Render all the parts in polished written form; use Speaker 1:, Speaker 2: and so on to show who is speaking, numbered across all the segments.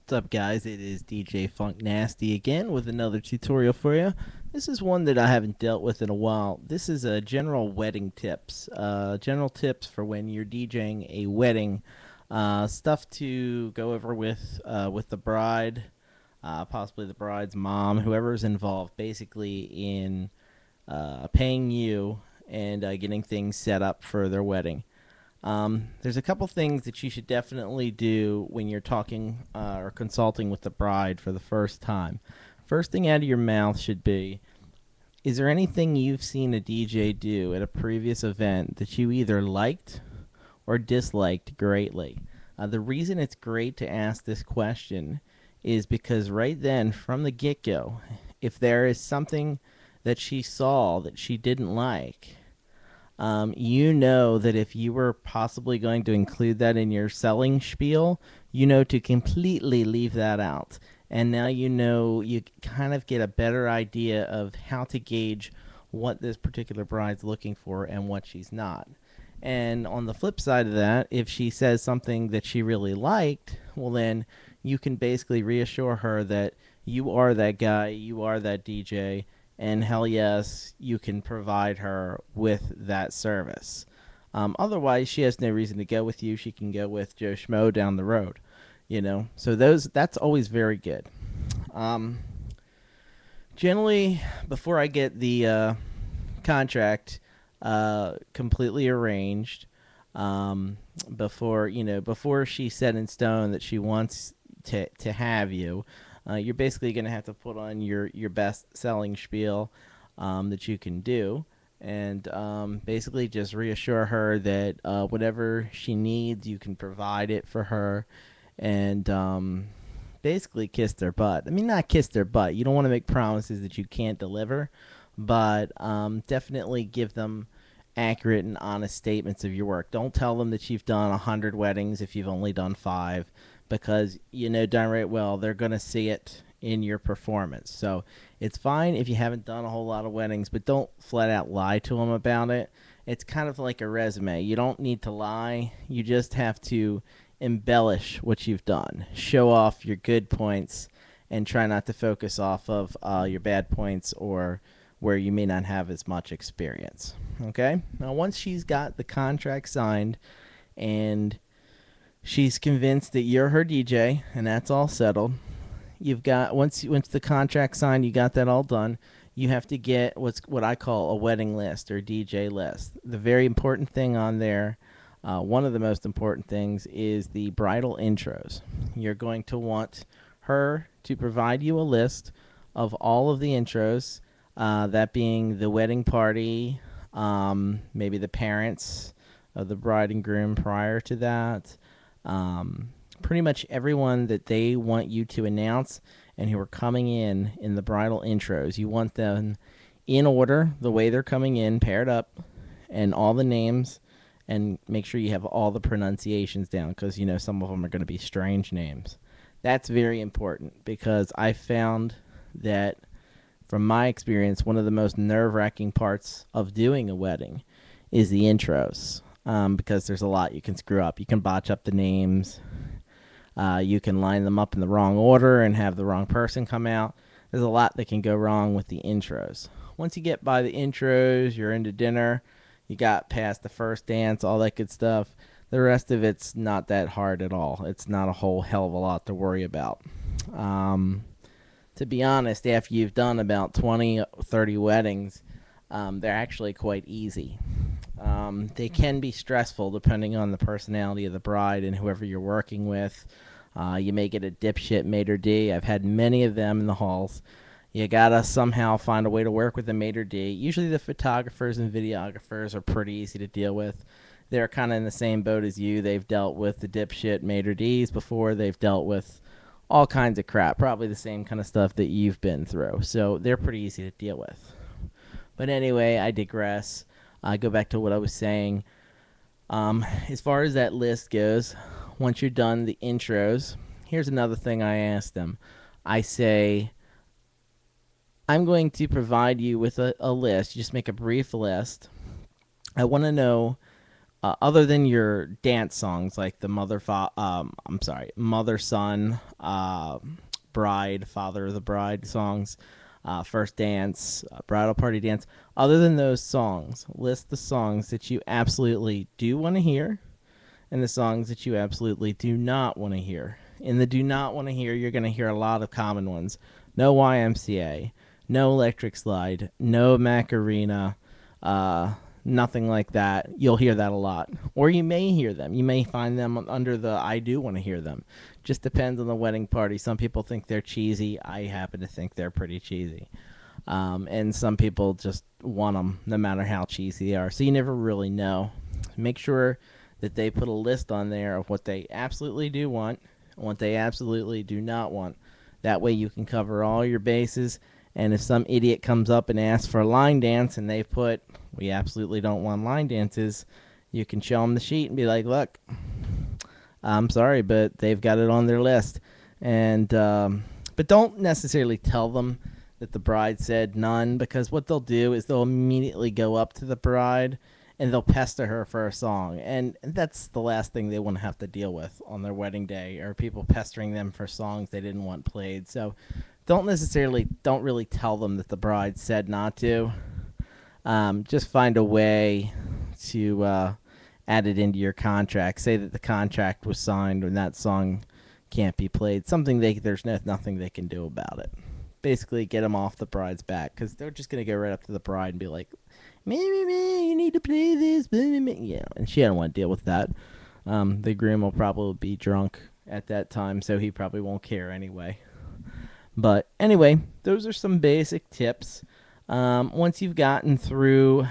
Speaker 1: What's up, guys? It is DJ Funk Nasty again with another tutorial for you. This is one that I haven't dealt with in a while. This is a general wedding tips. General tips for when you're DJing a wedding. Stuff to go over with the bride, possibly the bride's mom, whoever's involved, basically in paying you and getting things set up for their wedding. There's a couple things that you should definitely do when you're talking or consulting with the bride for the first time. First thing out of your mouth should be, is there anything you've seen a DJ do at a previous event that you either liked or disliked greatly? The reason it's great to ask this question is because right then, from the get go, if there is something that she saw that she didn't like, you know that if you were possibly going to include that in your selling spiel, you know to completely leave that out. And now you know you kind of get a better idea of how to gauge what this particular bride's looking for and what she's not. And on the flip side of that, if she says something that she really liked, well, then you can basically reassure her that you are that guy, you are that DJ, and hell yes, you can provide her with that service. Otherwise, she has no reason to go with you. She can go with Joe Schmo down the road, you know. So that's always very good. Um, Generally, before I get the contract completely arranged, before she's set in stone that she wants to have you, you're basically going to have to put on your best selling spiel that you can do, and basically just reassure her that whatever she needs, you can provide it for her, and basically kiss their butt. I mean, not kiss their butt. You don't want to make promises that you can't deliver, but definitely give them accurate and honest statements of your work. Don't tell them that you've done 100 weddings if you've only done 5, because you know darn right well they're going to see it in your performance. So it's fine if you haven't done a whole lot of weddings, but don't flat out lie to them about it. It's kind of like a resume. You don't need to lie. You just have to embellish what you've done. Show off your good points and try not to focus off of your bad points or where you may not have as much experience. Okay? Now, once she's got the contract signed and she's convinced that you're her DJ and that's all settled, you've got once the contract's signed, you got that all done. You have to get what I call a wedding list or DJ list. The very important thing on there, one of the most important things, is the bridal intros. You're going to want her to provide you a list of all of the intros, that being the wedding party, maybe the parents of the bride and groom prior to that, pretty much everyone that they want you to announce and who are coming in the bridal intros. You want them in order, the way they're coming in, paired up, and all the names, and make sure you have all the pronunciations down, because you know some of them are going to be strange names. That's very important, because I found that, from my experience, one of the most nerve-wracking parts of doing a wedding is the intros, because there's a lot you can screw up. You can botch up the names. You can line them up in the wrong order and have the wrong person come out. There's a lot that can go wrong with the intros. Once you get by the intros, you're into dinner. You got past the first dance, all that good stuff. The rest of it's not that hard at all. It's not a whole hell of a lot to worry about. To be honest, after you've done about 20, 30 weddings, they're actually quite easy. They can be stressful depending on the personality of the bride and whoever you're working with. You may get a dipshit maitre d'. I've had many of them in the halls. You gotta somehow find a way to work with a maitre d'. Usually the photographers and videographers are pretty easy to deal with. They're kind of in the same boat as you. They've dealt with the dipshit maitre d's before. They've dealt with all kinds of crap, probably the same kind of stuff that you've been through. So they're pretty easy to deal with. But anyway, I digress. I go back to what I was saying. As far as that list goes, once you're done the intros, here's another thing I ask them. I say, I'm going to provide you with a list. You just make a brief list. I want to know other than your dance songs like the mother son, bride, father of the bride songs, first dance, bridal party dance. Other than those songs, list the songs that you absolutely do want to hear and the songs that you absolutely do not want to hear. In the do not want to hear, you're going to hear a lot of common ones. No YMCA, no Electric Slide, no Macarena, nothing like that. You'll hear that a lot. Or you may hear them. You may find them under the I do want to hear them. Just depends on the wedding party. Some people think they're cheesy. I happen to think they're pretty cheesy. And some people just want them no matter how cheesy they are. So you never really know. Make sure that they put a list on there of what they absolutely do want and what they absolutely do not want. That way you can cover all your bases. And if some idiot comes up and asks for a line dance and they put, we absolutely don't want line dances, you can show them the sheet and be like, look, I'm sorry, but they've got it on their list. And but don't necessarily tell them that the bride said none, because what they'll do is they'll immediately go up to the bride and they'll pester her for a song. And that's the last thing they want to have to deal with on their wedding day, or people pestering them for songs they didn't want played. So don't really tell them that the bride said not to. Just find a way to add it into your contract. Say that the contract was signed and that song can't be played. There's nothing they can do about it. Basically, get them off the bride's back, because they're just gonna go right up to the bride and be like, "Me, you need to play this." Yeah, and she don't want to deal with that. The groom will probably be drunk at that time, so he probably won't care anyway. But anyway, those are some basic tips. Once you've gotten through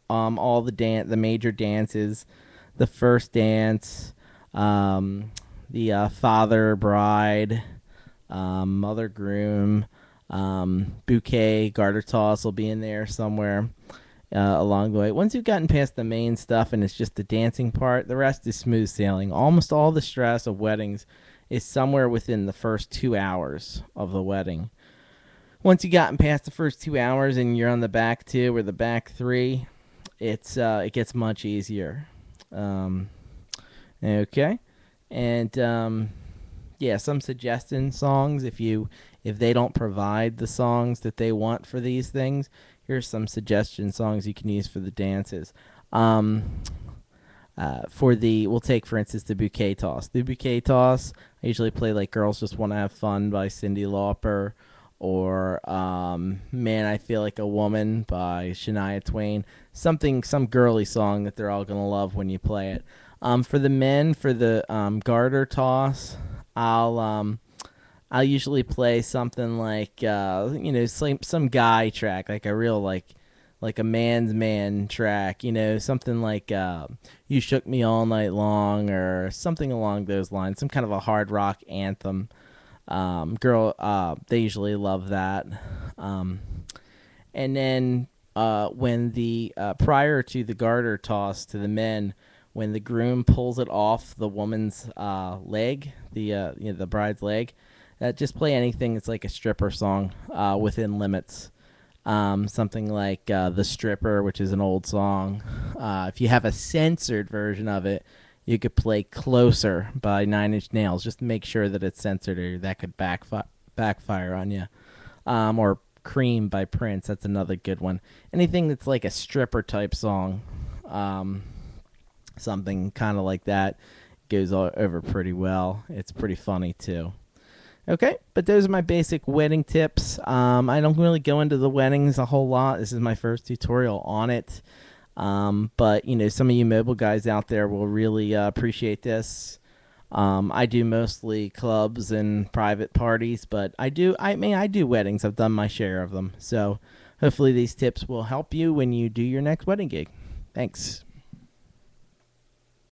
Speaker 1: all the major dances, the first dance, the father, bride, mother, groom, bouquet, garter toss will be in there somewhere along the way. Once you've gotten past the main stuff and it's just the dancing part, the rest is smooth sailing. Almost all the stress of weddings is somewhere within the first 2 hours of the wedding. Once you've gotten past the first 2 hours and you're on the back 2 or the back 3, it gets much easier. Okay, and yeah, some suggestion songs. If they don't provide the songs that they want for these things, here's some suggestion songs you can use for the dances. We'll take for instance the bouquet toss. The bouquet toss, I usually play like "Girls Just Want to Have Fun" by Cyndi Lauper, or "Man, I Feel Like a Woman" by Shania Twain. Some girly song that they're all gonna love when you play it. For the men, for the garter toss, I'll usually play something like some guy track, like a real like a man's man track, something like "You Shook Me All Night Long" or something along those lines, some kind of a hard rock anthem. They usually love that. And then when the prior to the garter toss to the men, when the groom pulls it off the woman's leg, the bride's leg, just play anything that's like a stripper song within limits. Something like "The Stripper," which is an old song. If you have a censored version of it, you could play "Closer" by Nine Inch Nails. Just make sure that it's censored, or that could backfire on you. Or "Cream" by Prince. That's another good one. Anything that's like a stripper type song, something kind of like that, goes over pretty well. It's pretty funny too. Okay, but those are my basic wedding tips. I don't really go into the weddings a whole lot. This is my first tutorial on it. But some of you mobile guys out there will really appreciate this. I do mostly clubs and private parties, but I do weddings. I've done my share of them. So hopefully these tips will help you when you do your next wedding gig. Thanks.